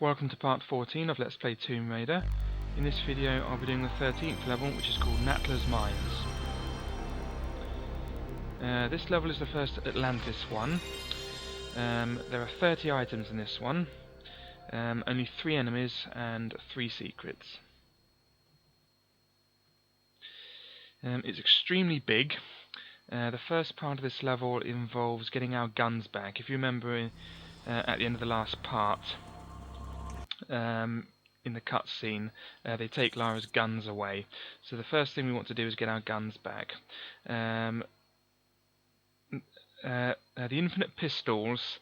Welcome to part 14 of Let's Play Tomb Raider. In this video I'll be doing the 13th level, which is called Natla's Mines. This level is the first Atlantis one. There are 30 items in this one, only 3 enemies and 3 secrets. It's extremely big. The first part of this level involves getting our guns back. If you remember at the end of the last part, in the cutscene, they take Lara's guns away. So the first thing we want to do is get our guns back. The infinite pistols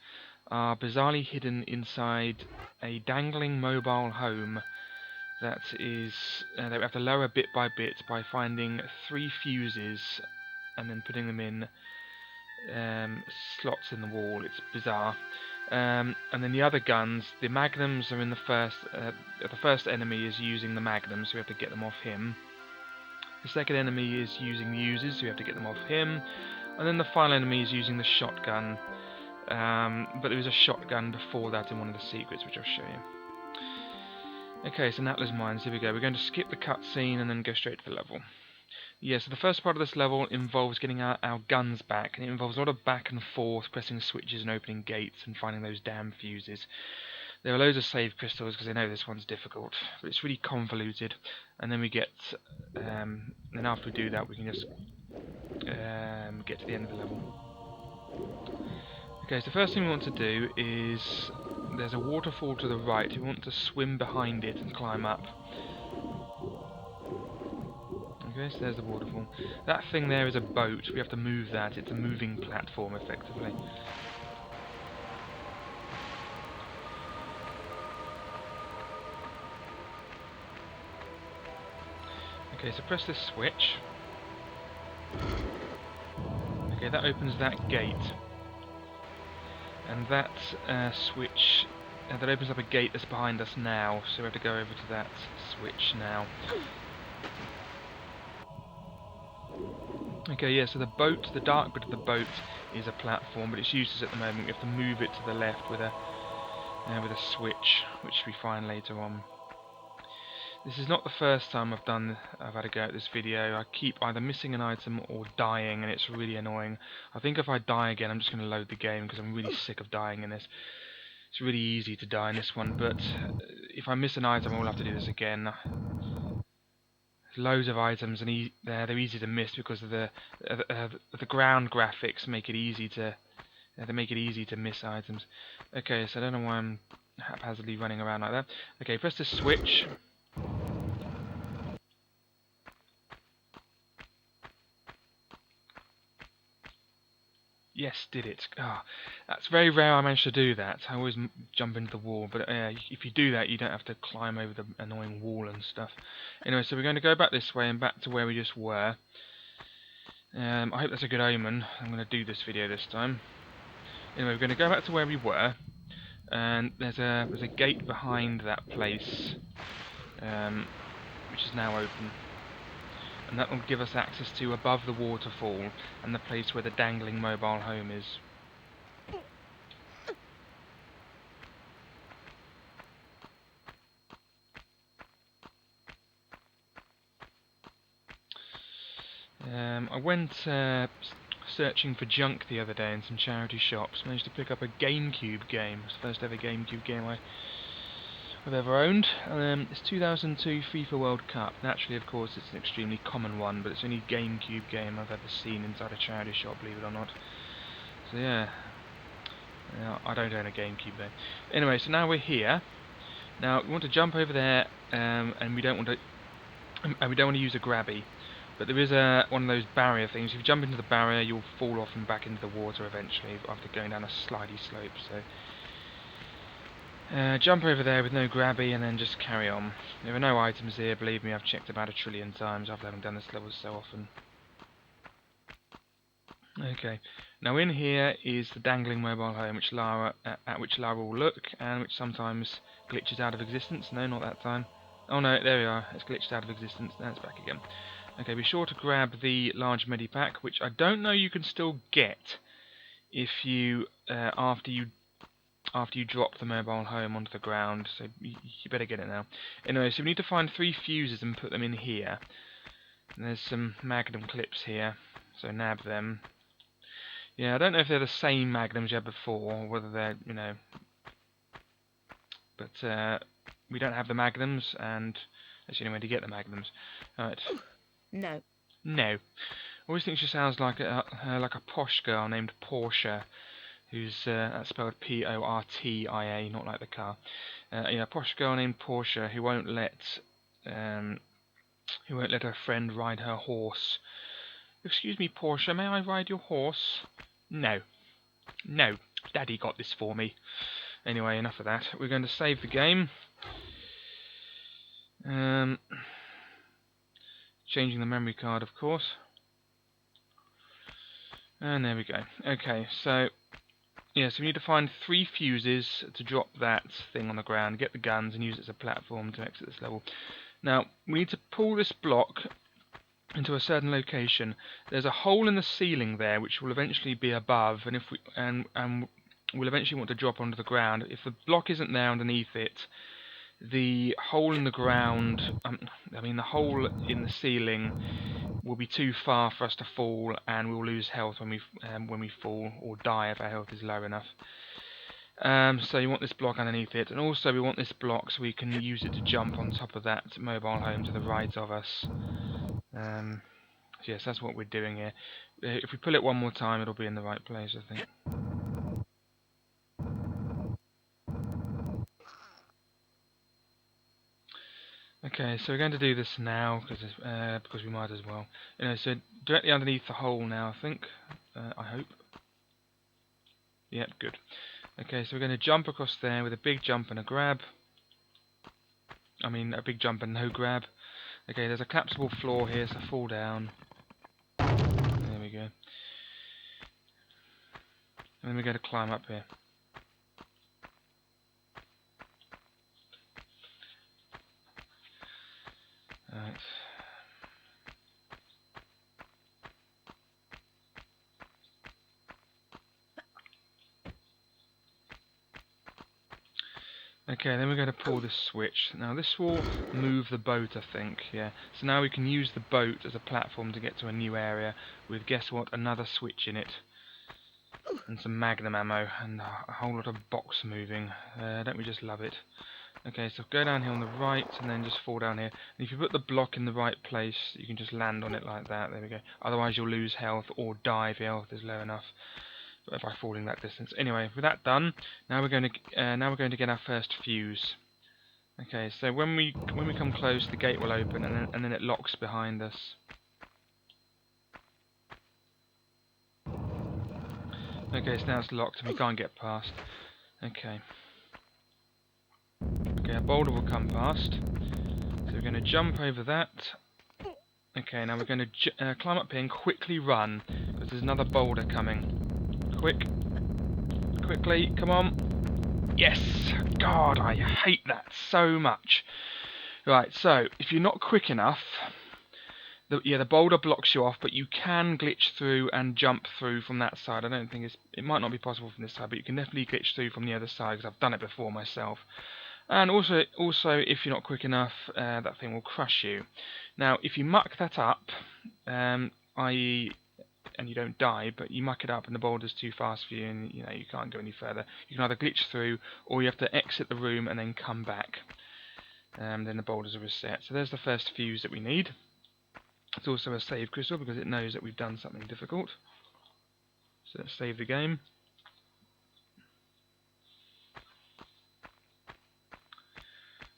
are bizarrely hidden inside a dangling mobile home that is that we have to lower bit by bit by finding 3 fuses and then putting them in slots in the wall. It's bizarre. And then the other guns, the magnums are in the first enemy is using the magnums, so we have to get them off him. The second enemy is using the Uzis, so we have to get them off him. And then the final enemy is using the shotgun. But there was a shotgun before that in one of the secrets, which I'll show you. Okay, so Natla's Mines, here we go. We're going to skip the cutscene and then go straight to the level. Yeah, so the first part of this level involves getting our guns back, and it involves a lot of back and forth, pressing switches and opening gates and finding those damn fuses. There are loads of save crystals because I know this one's difficult, but it's really convoluted. And then we get, then after we do that, we can just get to the end of the level. Okay, so the first thing we want to do is there's a waterfall to the right. We want to swim behind it and climb up. Okay, so there's the waterfall. That thing there is a boat. We have to move that. It's a moving platform, effectively. Okay, so press this switch. Okay, that opens that gate. And that switch... that opens up a gate that's behind us now. So we have to go over to that switch now. Okay, yeah, so the boat, the dark bit of the boat is a platform, but it's useless at the moment. We have to move it to the left with a switch, which we find later on. This is not the first time I've had a go at this video. I keep either missing an item or dying, and it's really annoying. I think if I die again, I'm just going to load the game because I'm really sick of dying in this. It's really easy to die in this one, but if I miss an item, I will have to do this again. Loads of items, and they're easy to miss because of the ground graphics make it easy to miss items. Okay, so I don't know why I'm haphazardly running around like that. Okay, press the switch. Yes, did it. Ah, that's very rare I managed to do that. I always jump into the wall, but if you do that, you don't have to climb over the annoying wall and stuff. Anyway, so we're going to go back this way and back to where we just were. I hope that's a good omen. I'm going to do this video this time. Anyway, we're going to go back to where we were, and there's a gate behind that place, which is now open. And that will give us access to above the waterfall and the place where the dangling mobile home is. I went searching for junk the other day in some charity shops. Managed to pick up a GameCube game. It's the first ever GameCube game I've ever owned. It's 2002 FIFA World Cup. Naturally, of course, it's an extremely common one, but it's the only GameCube game I've ever seen inside a charity shop, believe it or not. So yeah, I don't own a GameCube though. Anyway, so now we're here. Now we want to jump over there, and we don't want to use a grabby. But there is one of those barrier things. If you jump into the barrier, you'll fall off and back into the water eventually after going down a slidey slope. So. Jump over there with no grabby and then just carry on. There are no items here, believe me, I've checked about 1 trillion times after having done this level so often. Okay, now in here is the dangling mobile home at which Lara will look, and which sometimes glitches out of existence. No, not that time. Oh no, there we are, it's glitched out of existence, now it's back again. Okay, be sure to grab the large medipack, which I don't know you can still get if you, after you after you drop the mobile home onto the ground, so you better get it now. Anyway, so we need to find 3 fuses and put them in here. And there's some Magnum clips here, so nab them. Yeah, I don't know if they're the same Magnums you had before, or whether they're, you know... But we don't have the Magnums, and that's the only way to get the Magnums. Alright. No. No. I always think she sounds like a posh girl named Portia, who's that's spelled P-O-R-T-I-A, not like the car. Yeah, a posh girl named Portia who won't let her friend ride her horse. Excuse me, Portia, may I ride your horse? No. No. Daddy got this for me. Anyway, enough of that. We're going to save the game. Changing the memory card, of course. And there we go. Okay, so... yeah, so we need to find 3 fuses to drop that thing on the ground, get the guns, and use it as a platform to exit this level. Now, we need to pull this block into a certain location. There's a hole in the ceiling there, which will eventually be above, and if we we'll eventually want to drop onto the ground. If the block isn't there underneath it, the hole in the ground, the hole in the ceiling will be too far for us to fall, and we'll lose health when we fall, or die if our health is low enough. So you want this block underneath it, and also we want this block so we can use it to jump on top of that mobile home to the right of us. So yes, that's what we're doing here. If we pull it one more time, it'll be in the right place, I think. Okay, so we're going to do this now because we might as well. So directly underneath the hole now, I think. I hope. Yep, good. Okay, so we're going to jump across there with a big jump and a grab. A big jump and no grab. Okay, there's a collapsible floor here, so fall down. There we go. And then we're going to climb up here. Alright. Okay, then we're going to pull this switch. Now this will move the boat, I think, yeah. So now we can use the boat as a platform to get to a new area with, guess what, another switch in it. And some Magnum ammo, and a whole lot of box moving. Don't we just love it? Okay, so go down here on the right, and then just fall down here. And if you put the block in the right place, you can just land on it like that. There we go. Otherwise you'll lose health, or die if your health is low enough by falling that distance. Anyway, with that done, now we're going to get our first fuse. Okay, so when we come close, the gate will open, and then it locks behind us. Okay, so now it's locked and we can't get past. Okay. Okay, a boulder will come past. So we're going to jump over that. Okay, now we're going to climb up here and quickly run, because there's another boulder coming. Quickly, come on. Yes! God, I hate that so much. Right, so, if you're not quick enough, the boulder blocks you off, but you can glitch through and jump through from that side. I don't think it might not be possible from this side, but you can definitely glitch through from the other side, because I've done it before myself. And also, if you're not quick enough, that thing will crush you. Now, if you muck that up, i.e., and you don't die, but you muck it up and the boulder's too fast for you, and you can't go any further, you can either glitch through, or you have to exit the room and then come back. Then the boulders are reset. So there's the first fuse that we need. It's also a save crystal because it knows that we've done something difficult. So let's save the game.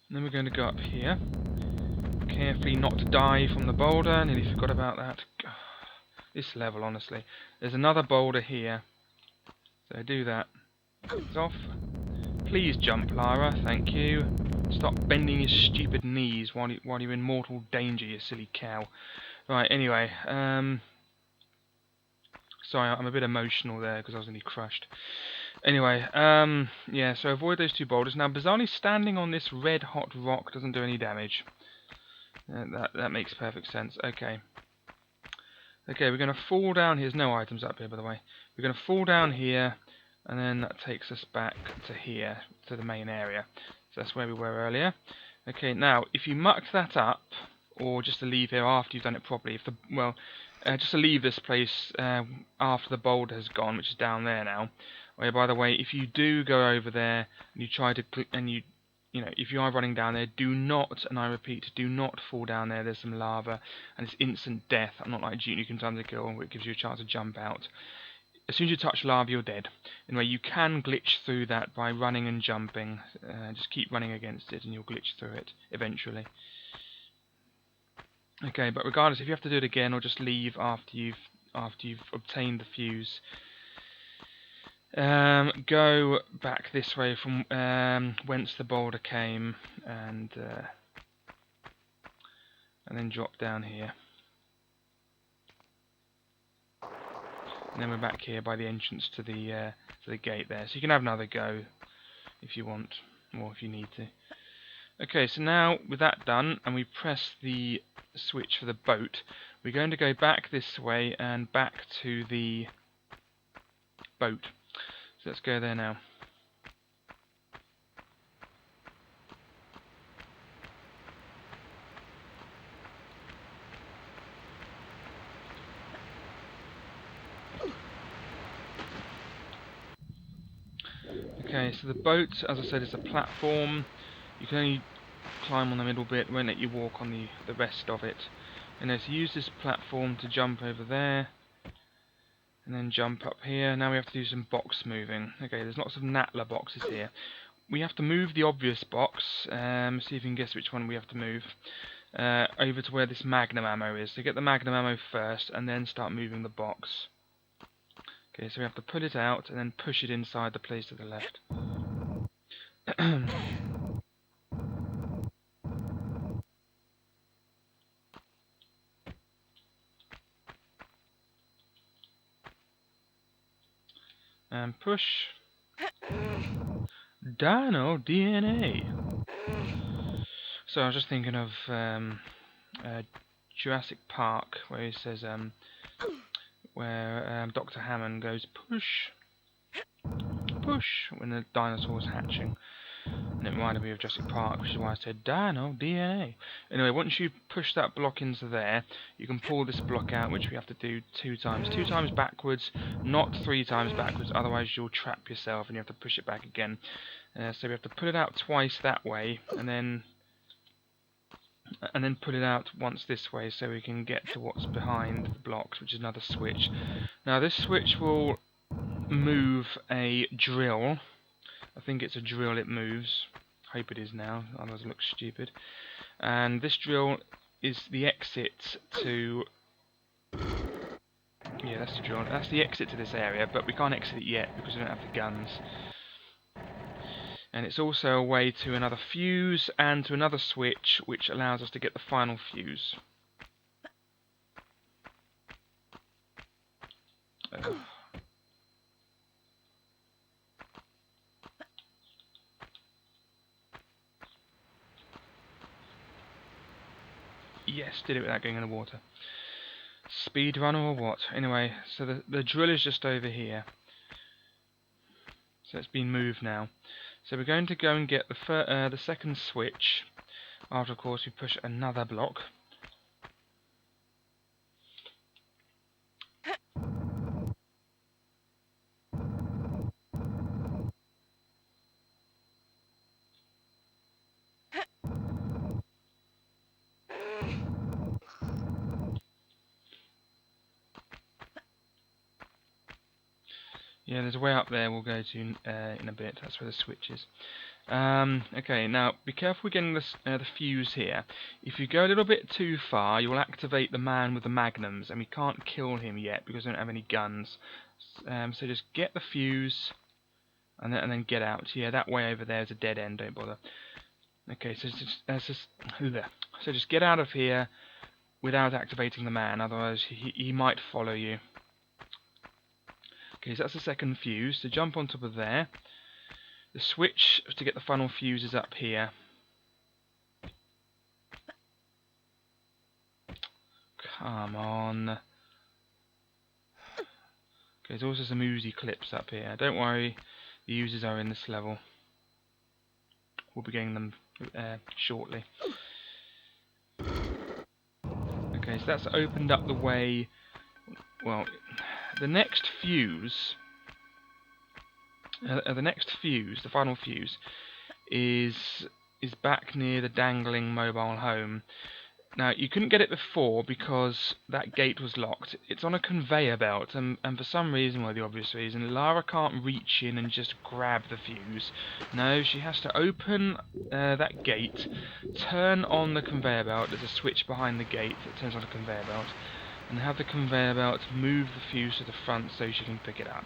And then we're going to go up here. Carefully not to die from the boulder. Nearly forgot about that. God, this level, honestly. There's another boulder here. So do that. It's off. Please jump, Lara. Thank you. Stop bending your stupid knees while you're in mortal danger, you silly cow. Right, anyway. Sorry, I'm a bit emotional there because I was nearly crushed. Anyway, yeah, so avoid those 2 boulders. Now, bizarrely, standing on this red-hot rock doesn't do any damage. That makes perfect sense. Okay. Okay, we're going to fall down here. There's no items up here, by the way. We're going to fall down here, and then that takes us back to here, to the main area. So that's where we were earlier. Okay, now if you muck that up, or just to leave here after you've done it properly, just to leave this place after the boulder has gone, which is down there now. Oh, yeah, by the way, if you do go over there and you try to if you are running down there, do not, and I repeat, do not fall down there. There's some lava, and it's instant death. I'm not like Duke Nukem Time to Kill, where it gives you a chance to jump out. As soon as you touch lava, you're dead. Anyway, you can glitch through that by running and jumping. Just keep running against it, and you'll glitch through it eventually. Okay, but regardless, if you have to do it again, or just leave after you've obtained the fuse, go back this way from whence the boulder came, and then drop down here. And then we're back here by the entrance to the gate there. So you can have another go if you want, or if you need to. Okay, so now with that done, and we press the switch for the boat, we're going to go back this way and back to the boat. So let's go there now. Okay, so the boat, as I said, is a platform. You can only climb on the middle bit, won't let you walk on the rest of it. And so use this platform to jump over there, and then jump up here. Now we have to do some box moving. Okay, there's lots of Natla boxes here. We have to move the obvious box, see if you can guess which one we have to move, over to where this magnum ammo is. So get the magnum ammo first, and then start moving the box. Okay, so we have to pull it out, and then push it inside the place to the left. And push. Dino DNA. So I was just thinking of Jurassic Park, where he says, where Dr. Hammond goes push, push when the dinosaur's hatching. And it reminded me of Jurassic Park, which is why I said Dino DNA. Anyway, once you push that block into there, you can pull this block out, which we have to do 2 times. 2 times backwards, not 3 times backwards, otherwise you'll trap yourself and you have to push it back again. So we have to pull it out twice that way, and then pull it out once this way, so we can get to what's behind the blocks, which is another switch. Now this switch will move a drill. I think it's a drill it moves. Hope it is now, otherwise it looks stupid. And this drill is the exit to... yeah, that's the drill. That's the exit to this area, but we can't exit it yet because we don't have the guns. And it's also a way to another fuse and to another switch, which allows us to get the final fuse. Yes, did it without going in the water. Speed runner or what? Anyway, so the drill is just over here. So it's been moved now. So we're going to go and get the second switch. After, of course, we push another block. Yeah, there's a way up there we'll go to in a bit. That's where the switch is. Okay, now be careful with getting the fuse here. If you go a little bit too far, you will activate the man with the magnums, and we can't kill him yet because we don't have any guns. So just get the fuse, and then get out. Yeah, that way over there is a dead end. Don't bother. Okay, so just get out of here without activating the man. Otherwise, he might follow you. Okay, so that's the second fuse. So jump on top of there. The switch to get the final fuse is up here. Come on. Okay, there's also some Uzi clips up here. Don't worry, the Uzis are in this level. We'll be getting them shortly. Okay, so that's opened up the way. Well, the next fuse, the final fuse, is back near the dangling mobile home. Now, you couldn't get it before because that gate was locked. It's on a conveyor belt, and for some reason, well, the obvious reason, Lara can't reach in and just grab the fuse. No, she has to open that gate, turn on the conveyor belt. There's a switch behind the gate that turns on the conveyor belt, and have the conveyor belt move the fuse to the front so she can pick it up.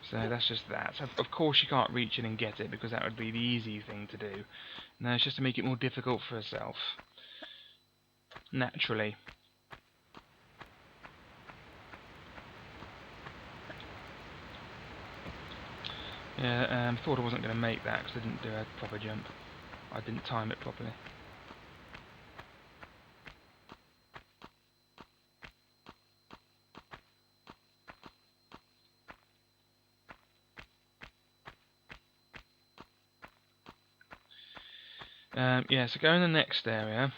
So that's just that. Of course she can't reach in and get it because that would be the easy thing to do. No, it's just to make it more difficult for herself. Naturally. Yeah, thought I wasn't going to make that because I didn't do a proper jump. I didn't time it properly. Yeah, so go in the next area.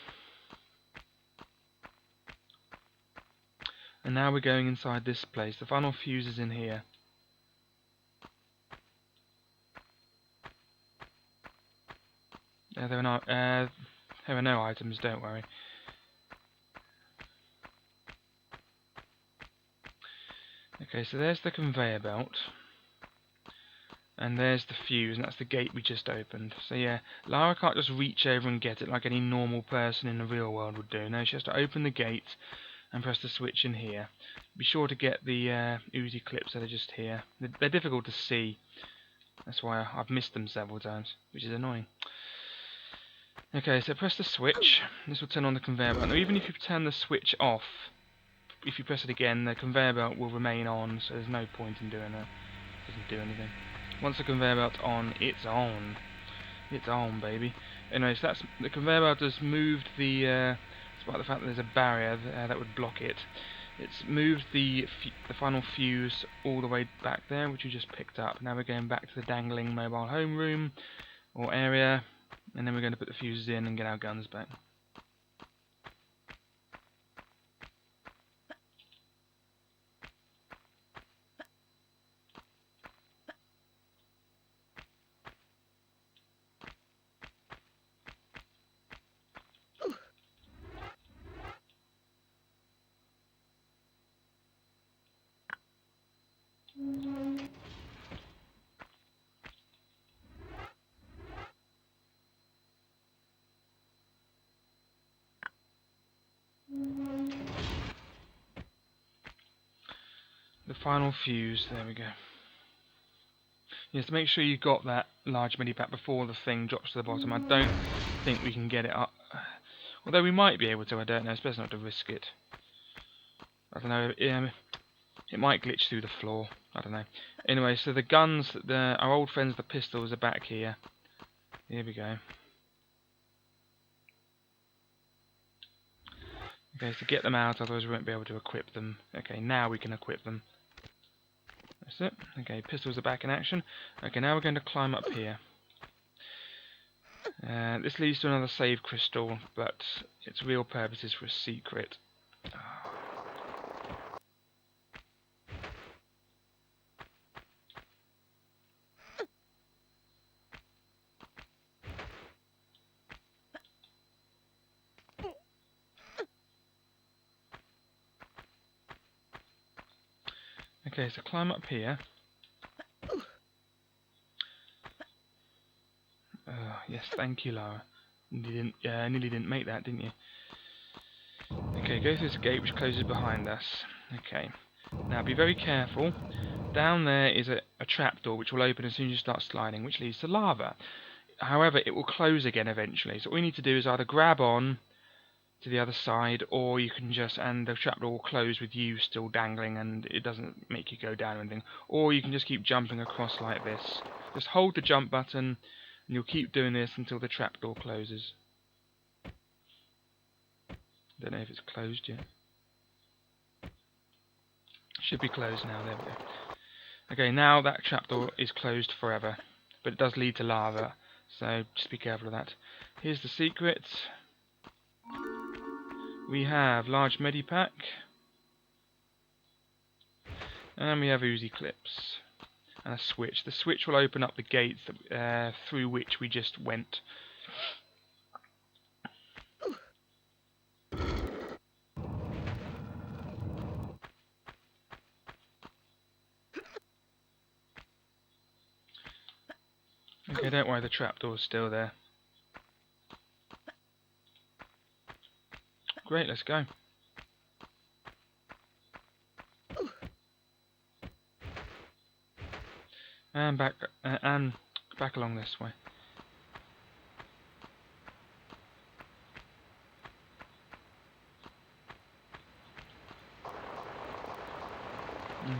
And now we're going inside this place. The final fuse is in here. There are no items, don't worry. Okay, so there's the conveyor belt. And there's the fuse, and that's the gate we just opened. So yeah, Lara can't just reach over and get it like any normal person in the real world would do. No, she has to open the gate and press the switch in here. Be sure to get the Uzi clips that are just here. They're difficult to see. That's why I've missed them several times, which is annoying. Okay, so press the switch. This will turn on the conveyor belt. Now, even if you turn the switch off, if you press it again, the conveyor belt will remain on, so there's no point in doing that. It doesn't do anything. Once the conveyor belt's on, it's on. It's on, baby. Anyway, so that's the conveyor belt has moved the. Despite the fact that there's a barrier that would block it, it's moved the final fuse all the way back there, which we just picked up. Now we're going back to the dangling mobile home room or area, and then we're going to put the fuses in and get our guns back. The final fuse, there we go. Yes, make sure you got that large mini-pack before the thing drops to the bottom. I don't think we can get it up. Although we might be able to, I don't know. It's best not to risk it. I don't know. It might glitch through the floor. I don't know. Anyway, so the guns, our old friends, the pistols, are back here. Here we go. Okay, so get them out, otherwise we won't be able to equip them. Okay, now we can equip them. That's it. Okay, pistols are back in action. Okay, now we're going to climb up here. This leads to another save crystal, but its real purpose is for a secret. Okay, so climb up here. Yes, thank you, Lara. Nearly didn't make that, didn't you? Okay, go through this gate which closes behind us. Okay, now be very careful. Down there is a trapdoor which will open as soon as you start sliding, which leads to lava. However, it will close again eventually. So all you need to do is either grab on to the other side, or you can just, and the trapdoor will close with you still dangling and it doesn't make you go down or anything. Or you can just keep jumping across like this. Just hold the jump button and you'll keep doing this until the trapdoor closes. Don't know if it's closed yet. Should be closed now, there we go. Okay, now that trapdoor is closed forever, but it does lead to lava, so just be careful of that. Here's the secret. We have large medipack, and we have Uzi clips, and a switch. The switch will open up the gates that, through which we just went. Okay, don't worry, the trapdoor's still there. Great, let's go. And back along this way.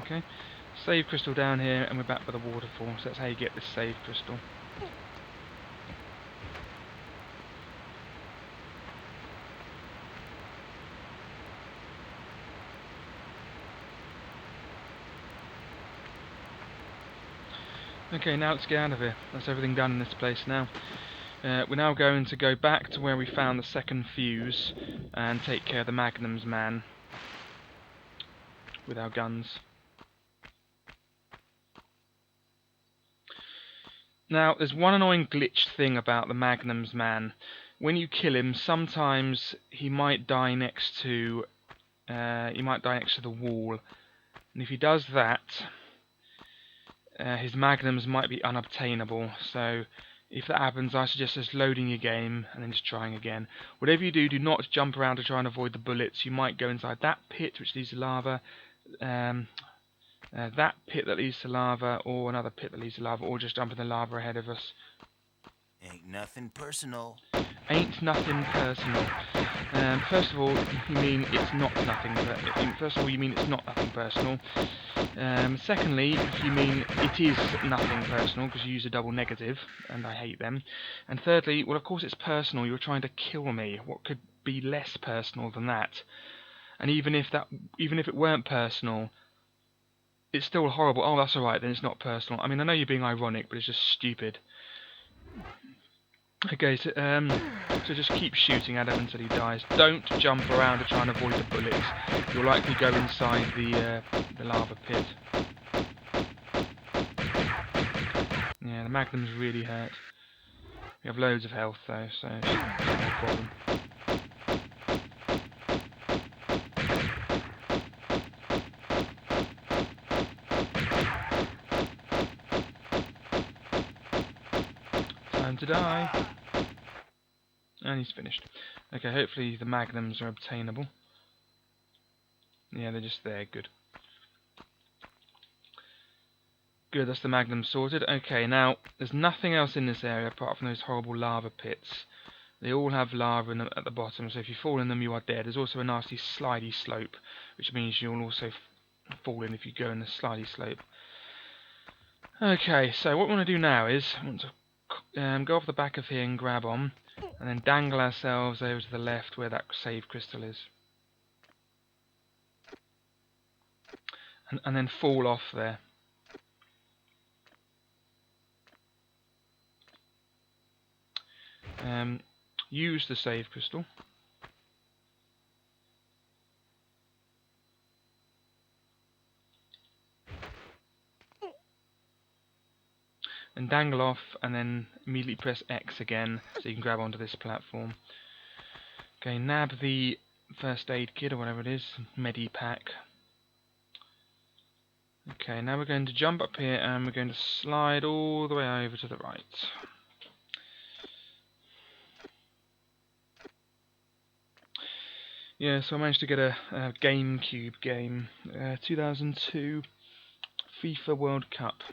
Okay, save crystal down here, and we're back by the waterfall. So that's how you get this save crystal. Okay, now let's get out of here. That's everything done in this place now. We're now going to go back to where we found the second fuse and take care of the Magnum's man with our guns. Now, there's one annoying glitch thing about the Magnum's man. When you kill him, sometimes he might die next to the wall, and if he does that, his magnums might be unobtainable. So if that happens, I suggest just loading your game and then just trying again. Whatever you do, do not jump around to try and avoid the bullets. You might go inside that pit which leads to lava, that pit that leads to lava, or another pit that leads to lava, or just jump in the lava ahead of us. Ain't nothing personal. Ain't nothing personal. First of all, you mean it's not nothing. First of all, you mean it's not nothing personal. Secondly, you mean it is nothing personal because you use a double negative, and I hate them. And thirdly, well, of course it's personal. You're trying to kill me. What could be less personal than that? And even if it weren't personal, it's still horrible. Oh, that's alright. Then it's not personal. I mean, I know you're being ironic, but it's just stupid. Okay, so just keep shooting at him until he dies. Don't jump around to try and avoid the bullets. You'll likely go inside the lava pit. Yeah, the magnums really hurt. We have loads of health though, so it's no problem. Time to die. And he's finished. Okay, hopefully the magnums are obtainable. Yeah, they're just there. Good. Good, that's the magnum sorted. Okay, now, there's nothing else in this area apart from those horrible lava pits. They all have lava in them at the bottom, so if you fall in them, you are dead. There's also a nasty slidey slope, which means you'll also fall in if you go in the slidey slope. Okay, so what we want to do now is, I want to go off the back of here and grab on, and then dangle ourselves over to the left where that save crystal is. And then fall off there. Use the save crystal. And dangle off, and then immediately press X again so you can grab onto this platform. Okay, nab the first aid kit or whatever it is, Medipack. Okay, now we're going to jump up here and we're going to slide all the way over to the right. Yeah, so I managed to get a GameCube game, 2002 FIFA World Cup.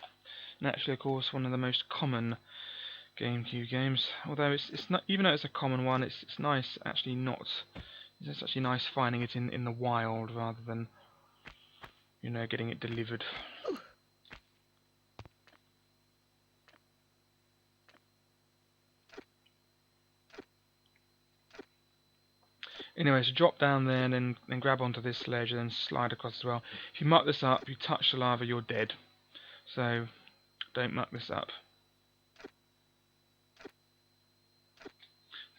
And actually, of course, one of the most common GameCube games. Although it's not, even though it's a common one, it's nice actually not. It's actually nice finding it in the wild rather than, you know, getting it delivered. Anyway, so drop down there and then grab onto this sledge and then slide across as well. If you muck this up, you touch the lava, you're dead. So don't muck this up.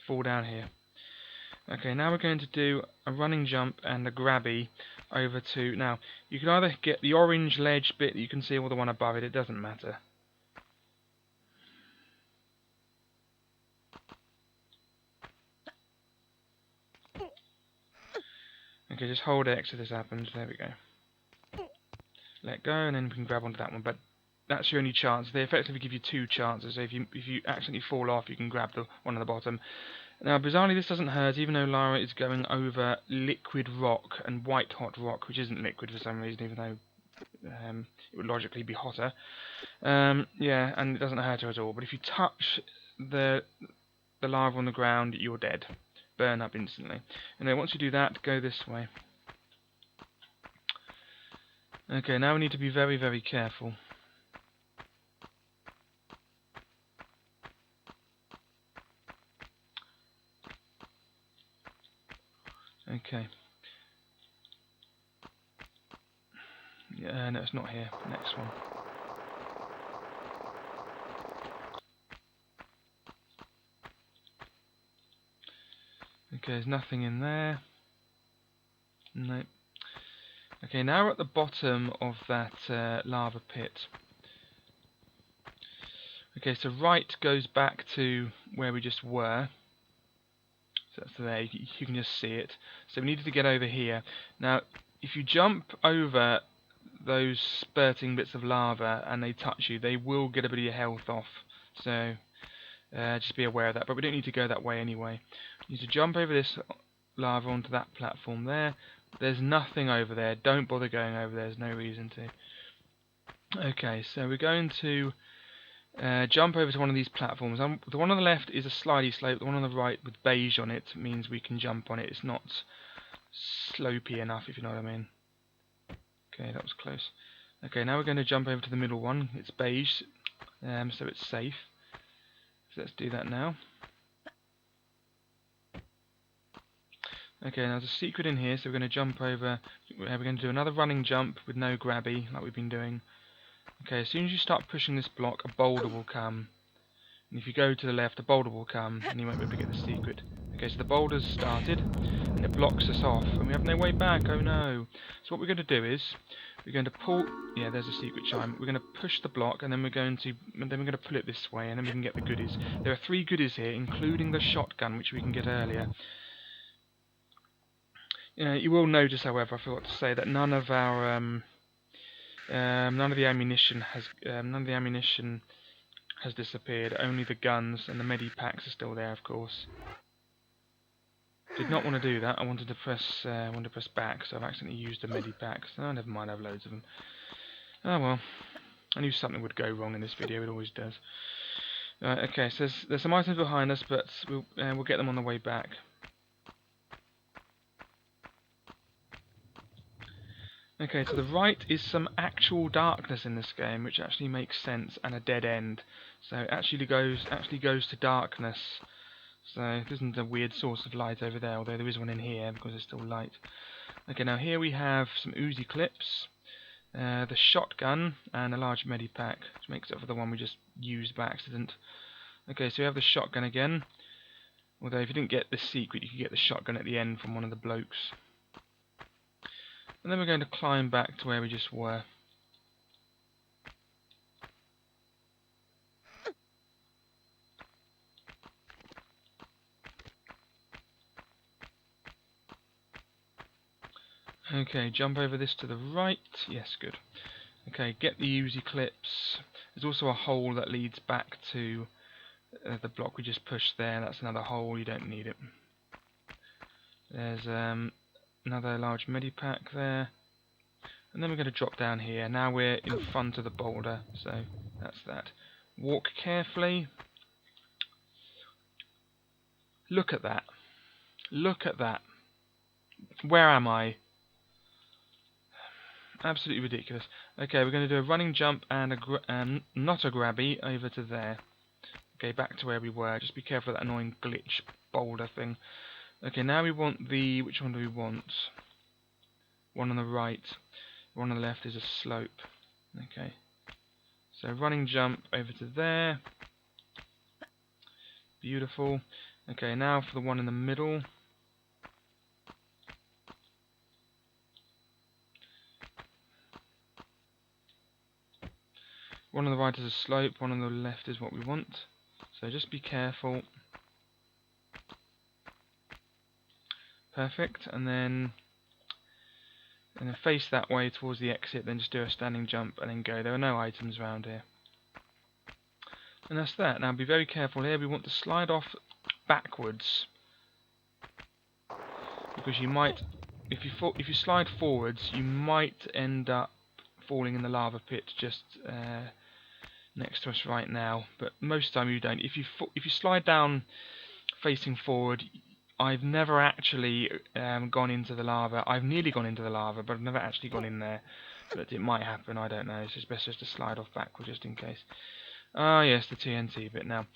Fall down here. Okay, now we're going to do a running jump and a grabby over to... Now, you can either get the orange ledge bit that you can see or the one above it, it doesn't matter. Okay, just hold X if this happens, there we go. Let go and then we can grab onto that one, but that's your only chance. They effectively give you two chances, so if you accidentally fall off, you can grab the one at the bottom. Now, bizarrely, this doesn't hurt, even though Lara is going over liquid rock and white hot rock, which isn't liquid for some reason, even though it would logically be hotter. Yeah, and it doesn't hurt her at all. But if you touch the lava on the ground, you're dead. Burn up instantly. And then once you do that, go this way. Okay, now we need to be very, very careful. Okay. Yeah, no, it's not here. Next one. Okay, there's nothing in there. Nope. Okay, now we're at the bottom of that lava pit. Okay, so right goes back to where we just were. So that's there, you can just see it. So we needed to get over here. Now, if you jump over those spurting bits of lava and they touch you, they will get a bit of your health off. So just be aware of that, but we don't need to go that way anyway. You need to jump over this lava onto that platform there. There's nothing over there, don't bother going over there, there's no reason to. Okay, so we're going to jump over to one of these platforms. The one on the left is a slidey slope, the one on the right with beige on it means we can jump on it. It's not slopey enough, if you know what I mean. Okay, that was close. Okay, now we're going to jump over to the middle one. It's beige, so it's safe. So let's do that now. Okay, now there's a secret in here, so we're going to jump over. We're going to do another running jump with no grabby, like we've been doing. Okay, as soon as you start pushing this block, a boulder will come. And if you go to the left, a boulder will come, and you won't be able to get the secret. Okay, so the boulder's started, and it blocks us off, and we have no way back, oh no. So what we're going to do is, we're going to pull, yeah, there's a secret chime. We're going to push the block, and then we're going to pull it this way, and then we can get the goodies. There are 3 goodies here, including the shotgun, which we can get earlier. You will notice, however, I forgot to say that none of our none of the ammunition has disappeared. Only the guns and the medipacks are still there, of course. Did not want to do that. I wanted to press back, so I've accidentally used the medipacks. Oh, never mind. I have loads of them. Oh well. I knew something would go wrong in this video. It always does. Okay, so there's some items behind us, but we'll get them on the way back. Okay, to the right is some actual darkness in this game, which actually makes sense, and a dead end. So it actually goes to darkness. So it isn't a weird source of light over there, although there is one in here because it's still light. Okay, now here we have some Uzi clips, the shotgun, and a large medipack, which makes up for the one we just used by accident. Okay, so we have the shotgun again. Although if you didn't get this secret, you could get the shotgun at the end from one of the blokes. And then we're going to climb back to where we just were. Okay, jump over this to the right. Yes, good. Okay, get the Uzi clips. There's also a hole that leads back to the block we just pushed there. That's another hole, you don't need it. There's another large medipack there. And then we're going to drop down here. Now we're in front of the boulder, so that's that. Walk carefully. Look at that. Look at that. Where am I? Absolutely ridiculous. Okay, we're going to do a running jump and not a grabby over to there. Okay, back to where we were. Just be careful of that annoying glitch boulder thing. Okay, now we want the... which one do we want? One on the right. One on the left is a slope. Okay. So running jump over to there. Beautiful. Okay, now for the one in the middle. One on the right is a slope, one on the left is what we want. So just be careful. Perfect, and then face that way towards the exit, then just do a standing jump and then go. There are no items around here. And that's that. Now be very careful here, we want to slide off backwards. Because you might, if you slide forwards, you might end up falling in the lava pit just next to us right now. But most of the time you don't. If you slide down facing forward, I've never actually gone into the lava. I've nearly gone into the lava, but I've never actually gone in there. But it might happen, I don't know. So it's best just to slide off backwards just in case. Ah, yes, the TNT bit now.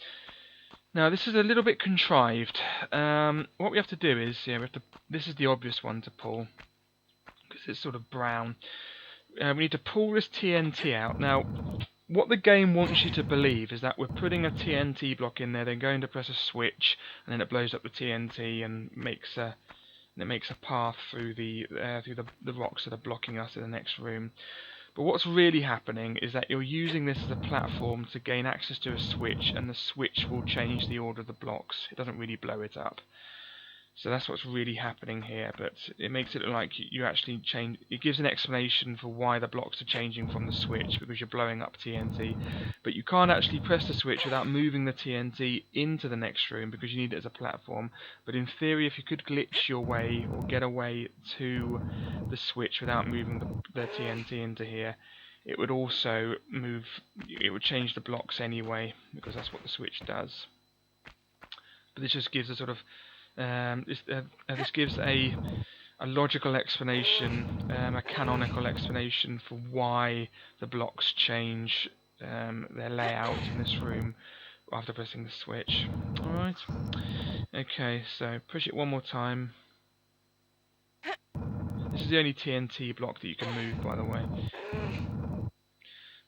Now this is a little bit contrived. What we have to do is, yeah, this is the obvious one to pull because it's sort of brown. We need to pull this TNT out. Now, what the game wants you to believe is that we're putting a TNT block in there, then going to press a switch, and then it blows up the TNT and makes a path through the rocks that are blocking us in the next room. But what's really happening is that you're using this as a platform to gain access to a switch, and the switch will change the order of the blocks. It doesn't really blow it up. So that's what's really happening here, but it makes it look like you actually change. It gives an explanation for why the blocks are changing from the switch, because you're blowing up TNT. But you can't actually press the switch without moving the TNT into the next room, because you need it as a platform. But in theory, if you could glitch your way, or get away to the switch without moving the TNT into here, it would also move, it would change the blocks anyway, because that's what the switch does. But this just gives a sort of this gives a logical explanation, a canonical explanation for why the blocks change their layout in this room after pressing the switch. Alright, okay, so push it one more time. This is the only TNT block that you can move, by the way.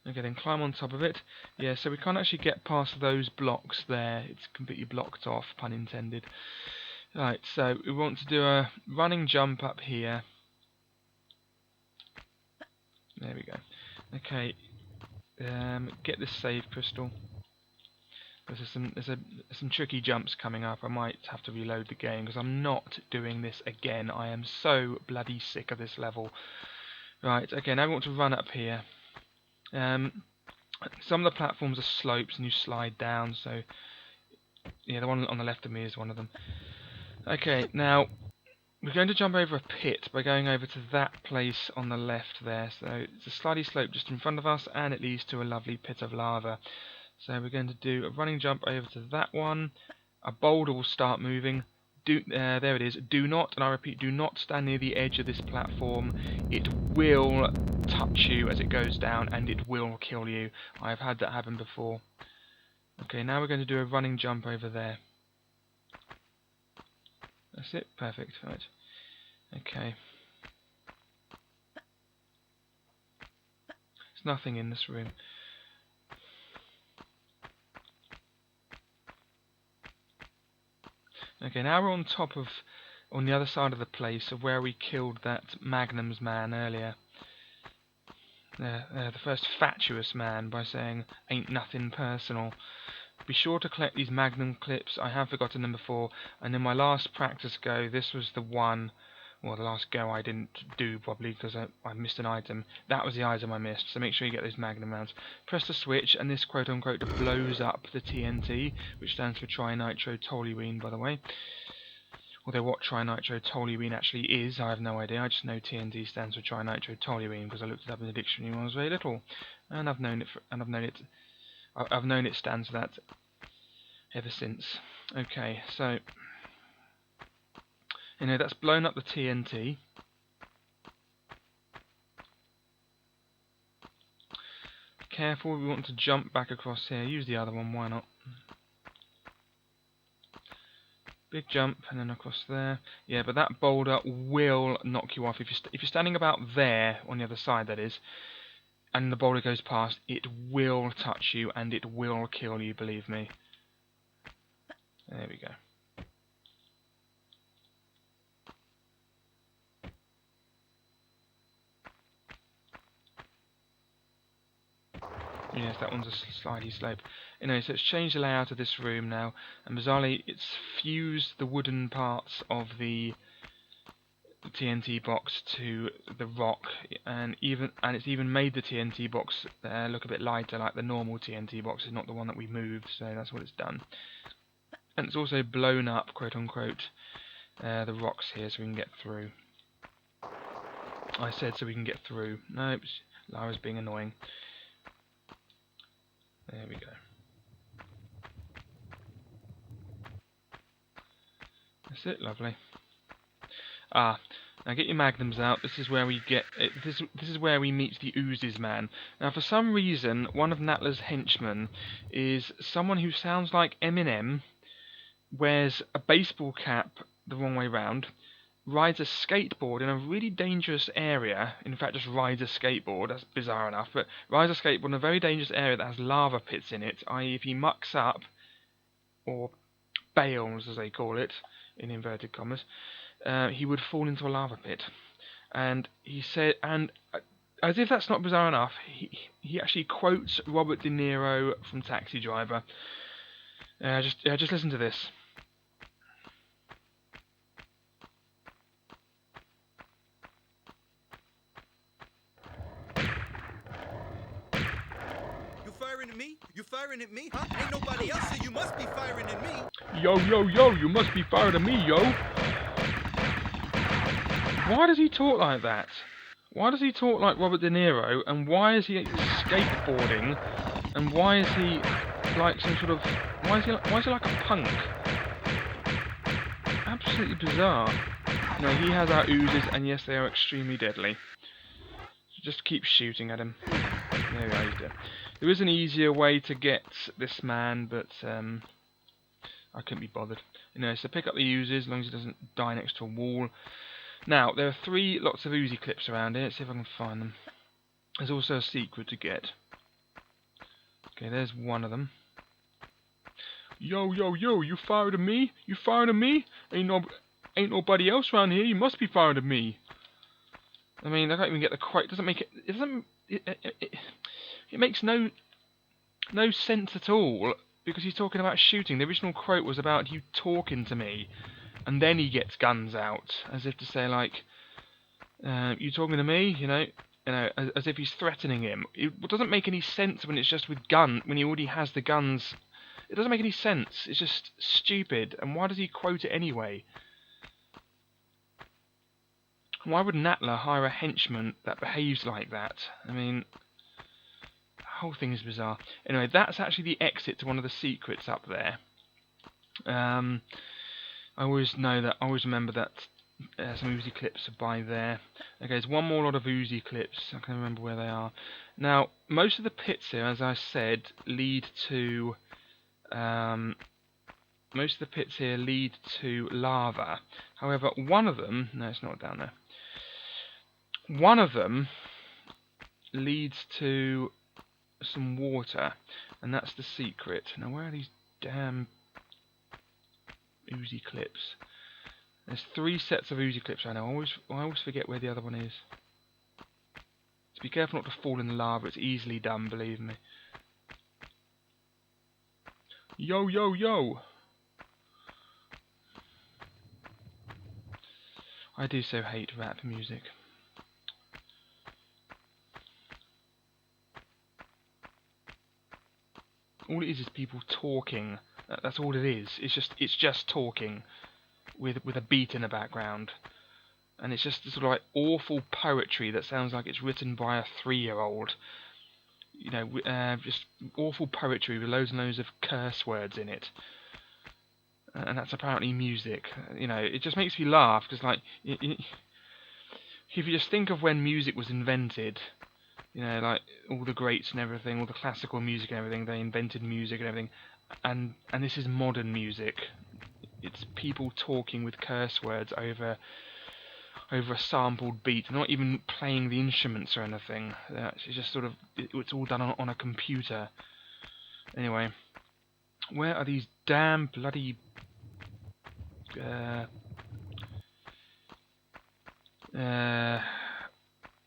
Okay, then climb on top of it. Yeah, so we can't actually get past those blocks there. It's completely blocked off, pun intended. Right, so we want to do a running jump up here. There we go. Okay, get this save crystal. There's some tricky jumps coming up. I might have to reload the game because I'm not doing this again. I am so bloody sick of this level. Right, okay, now we want to run up here. Some of the platforms are slopes and you slide down, so yeah, the one on the left of me is one of them. Okay, now we're going to jump over a pit by going over to that place on the left there. So it's a slidey slope just in front of us, and it leads to a lovely pit of lava. So we're going to do a running jump over to that one. A boulder will start moving. There it is. Do not, and I repeat, do not stand near the edge of this platform. It will touch you as it goes down, and it will kill you. I've had that happen before. Okay, now we're going to do a running jump over there. That's it, perfect, right. Okay. There's nothing in this room. Okay, now we're on the other side of the place of where we killed that Magnums man earlier. The first fatuous man by saying, "Ain't nothing personal." Be sure to collect these Magnum clips. I have forgotten them before, and in my last practice go, this was the one, well, the last go I didn't do probably because I missed an item. That was the item I missed, so make sure you get those Magnum rounds. Press the switch, and this quote-unquote blows up the TNT, which stands for trinitrotoluene, by the way. Although what trinitrotoluene actually is, I have no idea. I just know TNT stands for trinitrotoluene because I looked it up in the dictionary when I was very little, and I've known it stands for that ever since. Okay, so that's blown up the TNT. Careful, we want to jump back across here. Use the other one, why not? Big jump, and then across there. Yeah, but that boulder will knock you off. If you're standing about there, on the other side that is, and the boulder goes past, it will touch you, and it will kill you, believe me. There we go. Yes, that one's a slidey slope. Anyway, so it's changed the layout of this room now, and bizarrely, it's fused the wooden parts of the TNT box to the rock, and it's even made the TNT box look a bit lighter, like the normal TNT box is not the one that we moved. So that's what it's done. And it's also blown up, quote unquote, the rocks here so we can get through. I said so we can get through. Nope, Lara's being annoying. There we go. That's it, lovely. Ah, now get your magnums out. This is where we get it. This is where we meet the oozes man. Now, for some reason, one of Natla's henchmen is someone who sounds like Eminem, wears a baseball cap the wrong way round, rides a skateboard in a really dangerous area. In fact, just rides a skateboard. That's bizarre enough, but rides a skateboard in a very dangerous area that has lava pits in it. I.e., if he mucks up or bails, as they call it, in inverted commas, he would fall into a lava pit. And he said, and as if that's not bizarre enough, he actually quotes Robert De Niro from Taxi Driver. Just listen to this. You firing at me? You firing at me, huh? Ain't nobody else, so you must be firing at me. Yo, yo, yo, you must be firing at me, yo. Why does he talk like that? Why does he talk like Robert De Niro? And why is he skateboarding? And why is he like some sort of... Why is he like a punk? Absolutely bizarre. No, he has our oozes, and yes, they are extremely deadly. Just keep shooting at him. There we are, he's dead. There is an easier way to get this man, but I couldn't be bothered. So pick up the oozes, as long as he doesn't die next to a wall. Now, there are 3 lots of Uzi clips around here. Let's see if I can find them. There's also a secret to get. Okay, there's one of them. Yo, yo, yo, you fired at me? You fired at me? Ain't nobody else around here. You must be fired at me. I mean, I can't even get the quote. It makes no sense at all, because he's talking about shooting. The original quote was about you talking to me, and then he gets guns out, as if to say, like, you talking to me, as if he's threatening him. It doesn't make any sense when it's just with when he already has the guns. It doesn't make any sense. It's just stupid. And why does he quote it anyway? Why would Natla hire a henchman that behaves like that? I mean, the whole thing is bizarre. Anyway, that's actually the exit to one of the secrets up there. I always remember that some Uzi clips are by there. Okay, there's one more lot of Uzi clips. I can't remember where they are. Now, most of the pits here, as I said, lead to lava. However, one of them... No, it's not down there. One of them leads to some water, and that's the secret. Now, where are these damn Uzi clips? There's 3 sets of Uzi clips. I know. I always forget where the other one is. So be careful not to fall in the lava. It's easily done, believe me. Yo, yo, yo! I do so hate rap music. All it is people talking. That's all it is. It's just talking with a beat in the background, and it's just sort of like awful poetry that sounds like it's written by a 3-year-old. Just awful poetry with loads and loads of curse words in it. And that's apparently music. It just makes me laugh, because like, if you just think of when music was invented, like all the greats and everything, all the classical music and everything, they invented music and everything, and this is modern music. it's people talking with curse words over a sampled beat. They're not even playing the instruments or anything. It's just sort of it's all done on a computer. Anyway, where are these damn bloody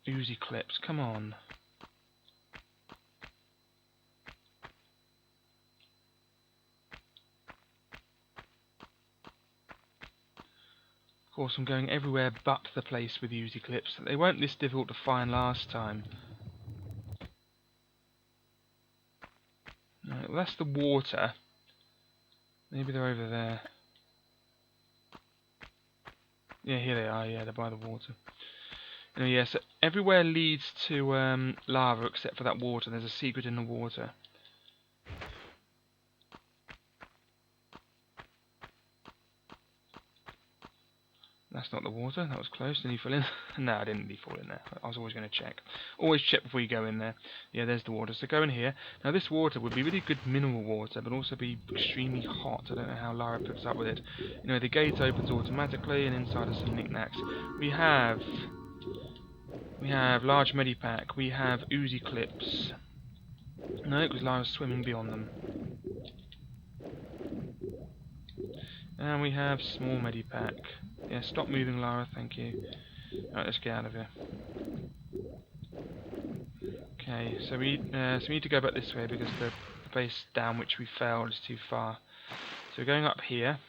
Uzi clips? Come on. Of course, I'm going everywhere but the place with Uzi clips. They weren't this difficult to find last time. Right, well, that's the water. Maybe they're over there. Yeah, here they are. Yeah, they're by the water. Anyway, yeah, so everywhere leads to lava except for that water. There's a secret in the water. That's not the water. That was close. Did he fall in? No, I didn't. He fall in there. I was always going to check. Always check before you go in there. Yeah, there's the water. So go in here. Now this water would be really good mineral water, but also be extremely hot. I don't know how Lara puts up with it. You know, the gate opens automatically, and inside are some knickknacks. We have large medipack. We have Uzi clips. No, because Lara's swimming beyond them. And we have small medipack. Yeah, stop moving, Lara, thank you. Alright, let's get out of here. Okay, so we need to go back this way because the base down which we fell is too far. So we're going up here.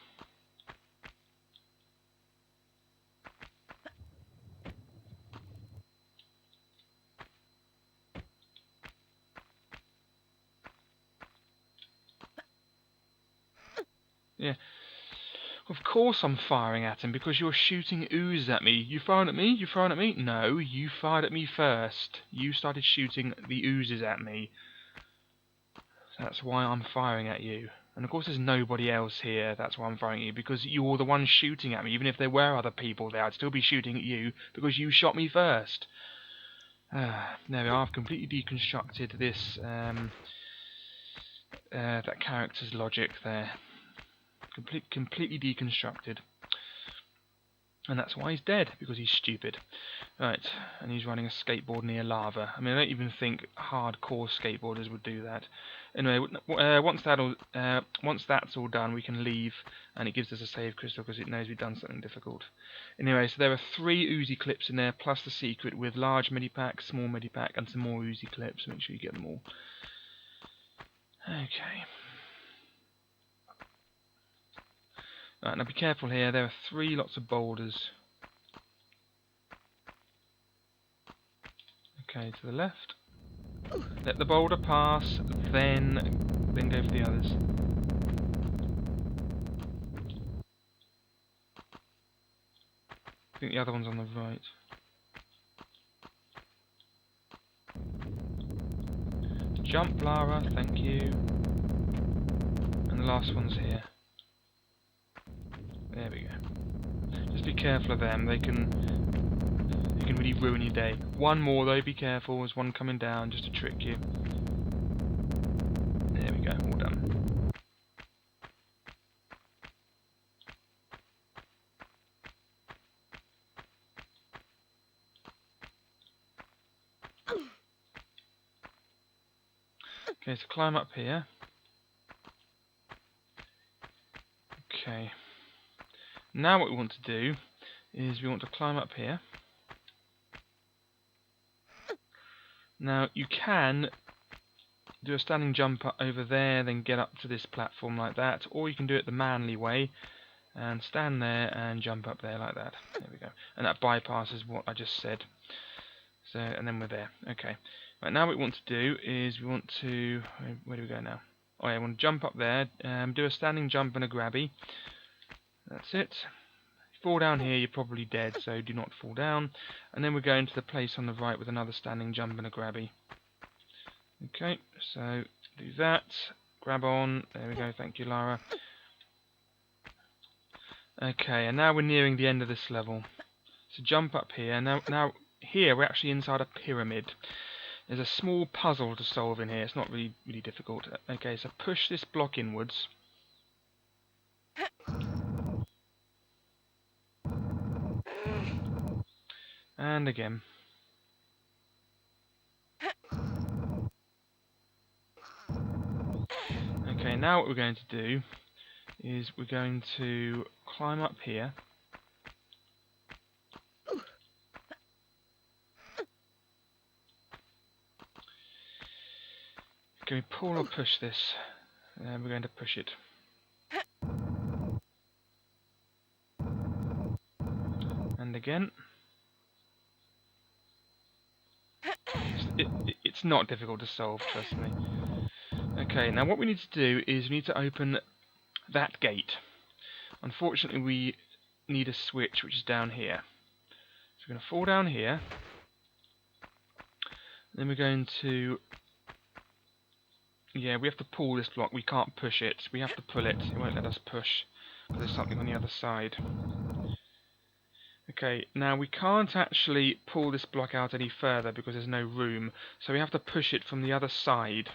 Yeah. Of course I'm firing at him, because you're shooting ooze at me. You firing at me? You firing at me? No, you fired at me first. You started shooting the oozes at me. That's why I'm firing at you. And of course there's nobody else here, that's why I'm firing at you, because you're the one shooting at me. Even if there were other people there, I'd still be shooting at you, because you shot me first. There we are, I've completely deconstructed this, that character's logic there. Completely deconstructed. And that's why he's dead, because he's stupid. Right, and he's running a skateboard near lava. I mean, I don't even think hardcore skateboarders would do that. Anyway, once that's all done, we can leave, and it gives us a save crystal because it knows we've done something difficult. Anyway, so there are 3 Uzi clips in there, plus the secret with large medipack, small medipack, and some more Uzi clips. Make sure you get them all. Okay. Right, now be careful here, there are 3 lots of boulders. Okay, to the left. Let the boulder pass, then go for the others. I think the other one's on the right. Jump, Lara, thank you. And the last one's here. There we go. Just be careful of them, they can really ruin your day. One more though, be careful, there's one coming down just to trick you. There we go, all done. Okay, so climb up here. Okay. Now what we want to do is we want to climb up here. Now you can do a standing jump up over there, then get up to this platform like that, or you can do it the manly way and stand there and jump up there like that. There we go. And that bypasses what I just said. So, and then we're there. Okay. Right, now what we want to do is we want to, where do we go now? Oh yeah, we want to jump up there, do a standing jump and a grabby. That's it. If you fall down here, you're probably dead, so do not fall down. And then we're going to the place on the right with another standing jump and a grabby. Okay, so do that. Grab on. There we go. Thank you, Lara. Okay, and now we're nearing the end of this level. So jump up here. Now here we're actually inside a pyramid. There's a small puzzle to solve in here. It's not really difficult. Okay, so push this block inwards. And again. Okay, now what we're going to do is we're going to climb up here. Can we pull or push this? We're going to push it. And again. It's not difficult to solve, trust me. Okay, now what we need to do is we need to open that gate. Unfortunately, we need a switch, which is down here. So we're going to fall down here. Then we're going to... Yeah, we have to pull this block. We can't push it. We have to pull it. It won't let us push, because there's something on the other side. Okay, now we can't actually pull this block out any further because there's no room. So we have to push it from the other side.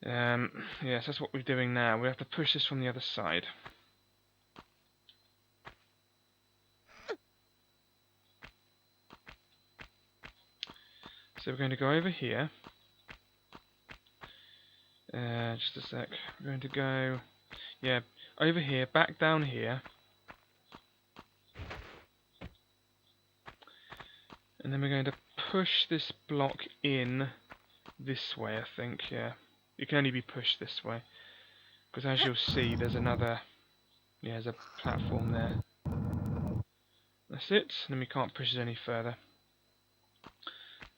Yes, that's what we're doing now. We have to push this from the other side. So we're going to go over here. Just a sec. We're going to go, yeah, over here, back down here. And then we're going to push this block in this way, I think, yeah. It can only be pushed this way. Because as you'll see, there's another, yeah, there's a platform there. That's it, and then we can't push it any further.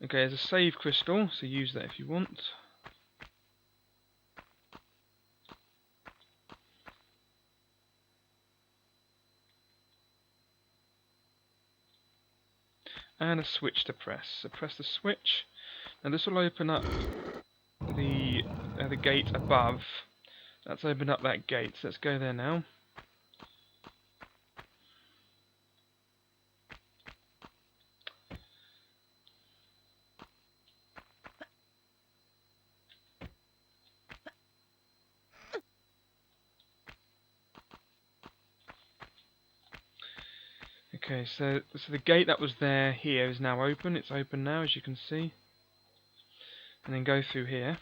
Okay, there's a save crystal, so use that if you want. And a switch to press. So press the switch. Now this will open up the gate above. That's opened up that gate. So let's go there now. Okay, so the gate that was there here is now open. It's open now, as you can see. And then go through here.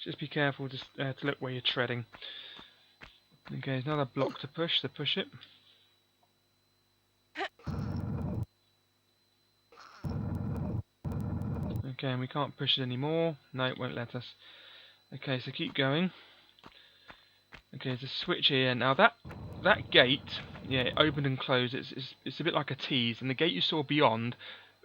Just be careful to look where you're treading. Okay, there's another block to push, so push it. Okay, and we can't push it anymore. No, it won't let us. Okay, so keep going. Okay, there's a switch here. Now that gate, yeah, it opened and closed. It's a bit like a tease. And the gate you saw beyond,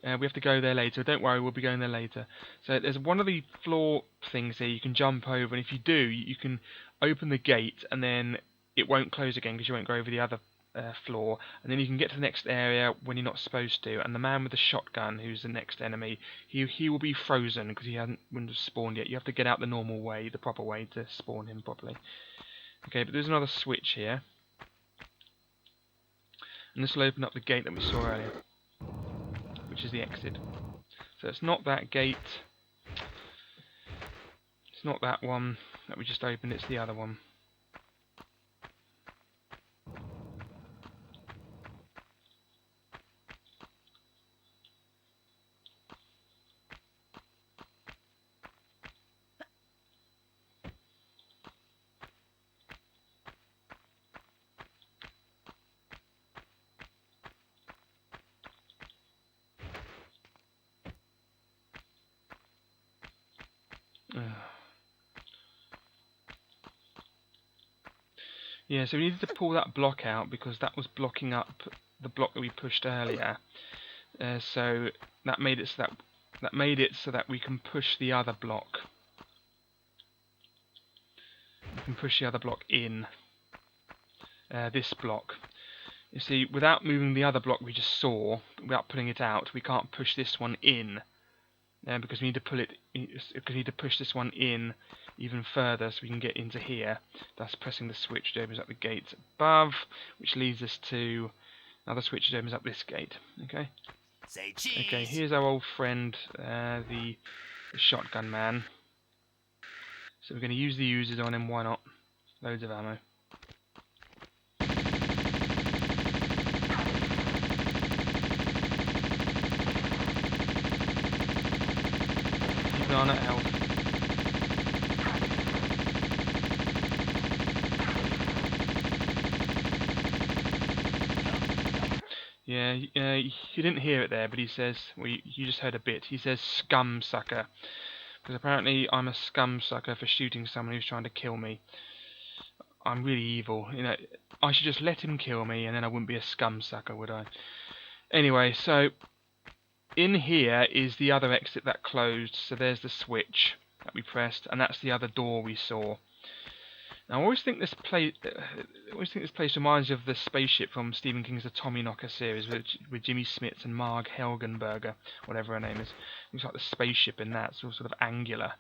we have to go there later. Don't worry, we'll be going there later. So there's one of the floor things here you can jump over, and if you do, you can open the gate, and then it won't close again because you won't go over the other floor. And then you can get to the next area when you're not supposed to. And the man with the shotgun, who's the next enemy, he will be frozen because he wouldn't have spawned yet. You have to get out the normal way, the proper way to spawn him properly. Okay, but there's another switch here. And this will open up the gate that we saw earlier, which is the exit. So it's not that gate. It's not that one that we just opened, it's the other one. Yeah, so we needed to pull that block out because that was blocking up the block that we pushed earlier. So that made it so that we can push the other block. We can push the other block in. This block. You see, without moving the other block we just saw, without pulling it out, we can't push this one in. Because we need to pull it. Because we need to push this one in even further so we can get into here. Thus pressing the switch that opens up the gate above, which leads us to another switch that opens up this gate. Okay. Say cheese. Okay, here's our old friend, the shotgun man. So we're going to use the users on him. Why not? Loads of ammo. We are not health. Yeah, you didn't hear it there, but he says, well, you just heard a bit. He says scum sucker. Because apparently I'm a scum sucker for shooting someone who's trying to kill me. I'm really evil. You know, I should just let him kill me and then I wouldn't be a scum sucker, would I? Anyway, so in here is the other exit that closed. So there's the switch that we pressed, and that's the other door we saw. Now, I always think this place reminds me of the spaceship from Stephen King's The Tommyknocker series with Jimmy Smits and Marg Helgenberger, whatever her name is. It looks like the spaceship in that, so sort of angular.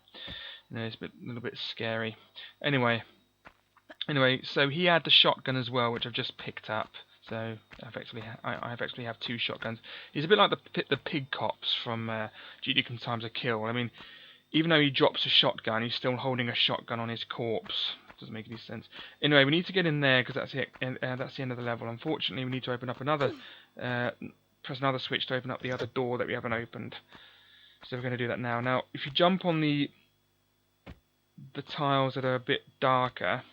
You know, it's a little bit scary. Anyway, so he had the shotgun as well, which I've just picked up. So I effectively have two shotguns. He's a bit like the pig cops from Duty Times a Kill. I mean, even though he drops a shotgun, he's still holding a shotgun on his corpse. Doesn't make any sense. Anyway, we need to get in there because that's the end of the level. Unfortunately, we need to open up another, press another switch to open up the other door that we haven't opened. So we're going to do that now. Now, if you jump on the tiles that are a bit darker,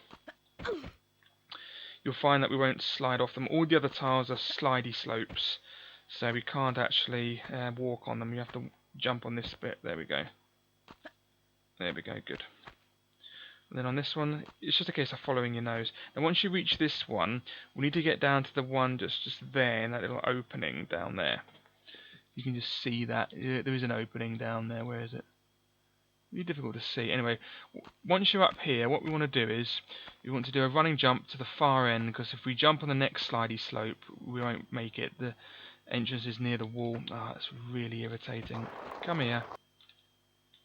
you'll find that we won't slide off them. All the other tiles are slidey slopes, so we can't actually walk on them. You have to jump on this bit. There we go. There we go, good. And then on this one, it's just a case of following your nose. Now once you reach this one, we need to get down to the one just there, in that little opening down there. You can just see that. There is an opening down there. Where is it? Really difficult to see. Anyway, once you're up here, what we want to do is, we want to do a running jump to the far end, because if we jump on the next slidey slope, we won't make it. The entrance is near the wall. Ah, that's really irritating. Come here.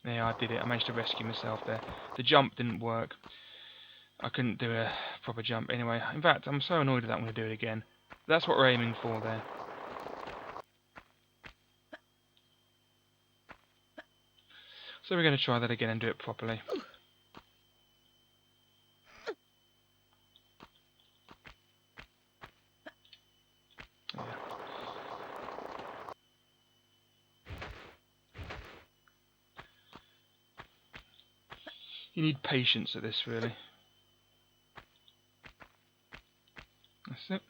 Yeah, I did it. I managed to rescue myself there. The jump didn't work. I couldn't do a proper jump. Anyway, in fact, I'm so annoyed with that I'm going to do it again. That's what we're aiming for there. So we're going to try that again and do it properly. Yeah. You need patience at this, really. That's it.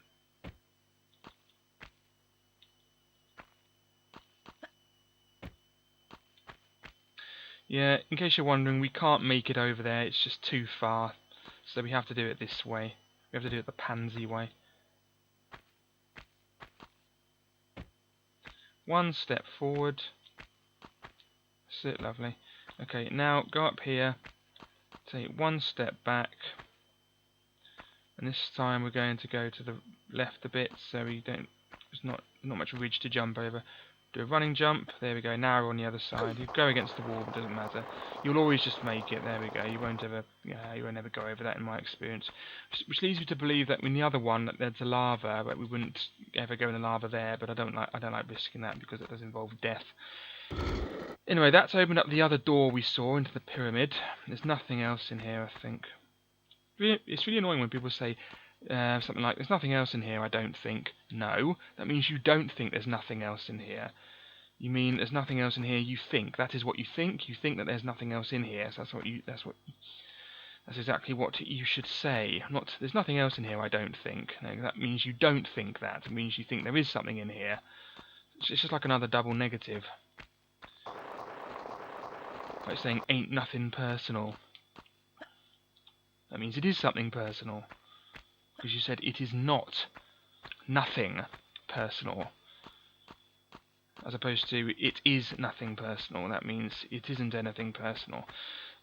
Yeah, in case you're wondering, we can't make it over there, it's just too far. So we have to do it this way. We have to do it the pansy way. One step forward. That's it, lovely. Okay, now go up here. Take one step back. And this time we're going to go to the left a bit, so we don't. There's not much ridge to jump over. Do a running jump. There we go. Now we're on the other side. You go against the wall, but it doesn't matter. You'll always just make it. There we go. You won't ever go over that in my experience. Which leads me to believe that in the other one that there's a lava, but we wouldn't ever go in the lava there. But I don't like risking that because it does involve death. Anyway, that's opened up the other door we saw into the pyramid. There's nothing else in here, I think. It's really annoying when people say something like, "There's nothing else in here, I don't think." No, that means you don't think there's nothing else in here. You mean there's nothing else in here, you think. That is what you think. You think that there's nothing else in here. So that's exactly what you should say. Not, "There's nothing else in here, I don't think." No, that means you don't think that. It means you think there is something in here. It's just like another double negative. Like saying, "Ain't nothing personal." That means it is something personal. Because you said it is not nothing personal. As opposed to it is nothing personal. That means it isn't anything personal.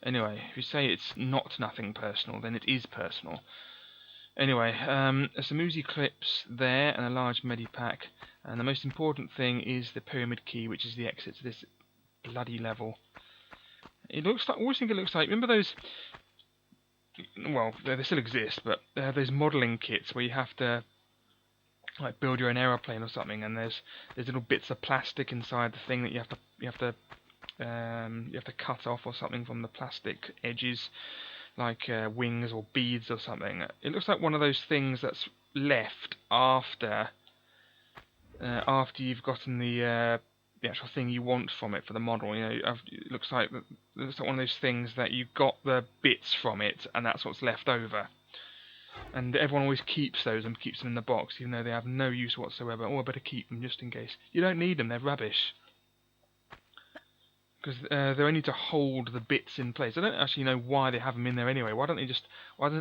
Anyway, if you say it's not nothing personal, then it is personal. Anyway, there's some Uzi clips there and a large medipack. And the most important thing is the pyramid key, which is the exit to this bloody level. It looks like, I always think it looks like, remember those, well, they still exist, but those modelling kits where you have to like build your own aeroplane or something, and there's little bits of plastic inside the thing that you have to cut off or something from the plastic edges, like wings or beads or something. It looks like one of those things that's left after you've gotten the the actual thing you want from it for the model. You know, it looks like one of those things that you got the bits from it, and that's what's left over. And everyone always keeps those and keeps them in the box, even though they have no use whatsoever. Oh, I better keep them just in case. You don't need them; they're rubbish. Because they're only to hold the bits in place. I don't actually know why they have them in there anyway. Why don't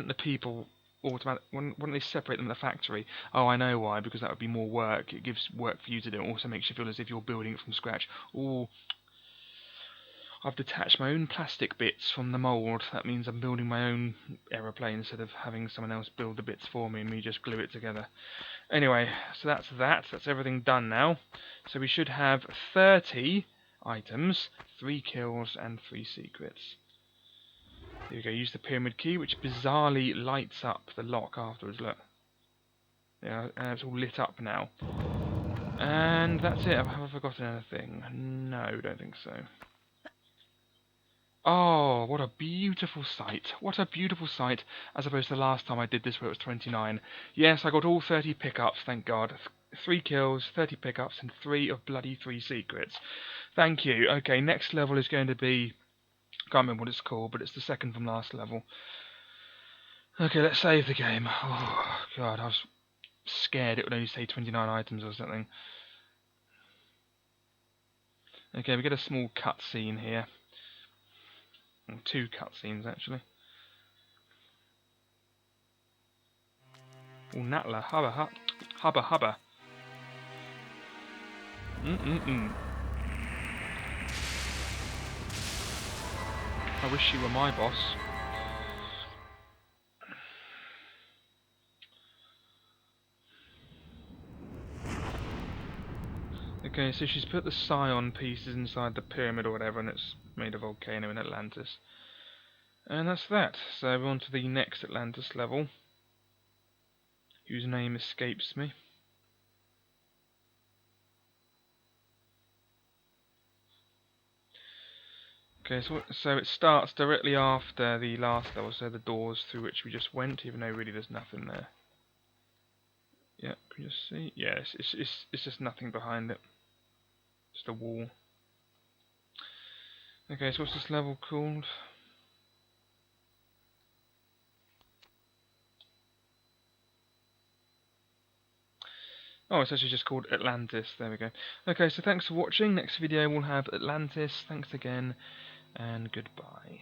the people why don't they separate them at the factory? Oh, I know why, because that would be more work. It gives work for you to do. It also makes you feel as if you're building it from scratch. Oh, I've detached my own plastic bits from the mould. That means I'm building my own aeroplane instead of having someone else build the bits for me and me just glue it together. Anyway, so that's that. That's everything done now. So we should have 30 items, 3 kills and 3 secrets. Here we go, use the pyramid key, which bizarrely lights up the lock afterwards, look. Yeah, it's all lit up now. And that's it. Have I forgotten anything? No, don't think so. Oh, what a beautiful sight. What a beautiful sight, as opposed to the last time I did this where it was 29. Yes, I got all 30 pickups, thank God. 3 kills, 30 pickups, and 3 of bloody 3 secrets. Thank you. Okay, next level is going to be... can't remember what it's called, but it's the second from last level. Okay, let's save the game. Oh, God, I was scared it would only say 29 items or something. Okay, we get a small cutscene here. Well, 2 cutscenes, actually. Oh, Natla, hubba, hubba, hubba. I wish you were my boss. Okay, so she's put the Scion pieces inside the pyramid or whatever, and it's made a volcano in Atlantis. And that's that. So we're on to the next Atlantis level, whose name escapes me. Okay, so it starts directly after the last level, so the doors through which we just went, even though really there's nothing there. Yeah, can you just see? Yeah, it's just nothing behind it. Just a wall. Okay, so what's this level called? Oh, it's actually just called Atlantis. There we go. Okay, so thanks for watching. Next video we'll have Atlantis. Thanks again, and goodbye.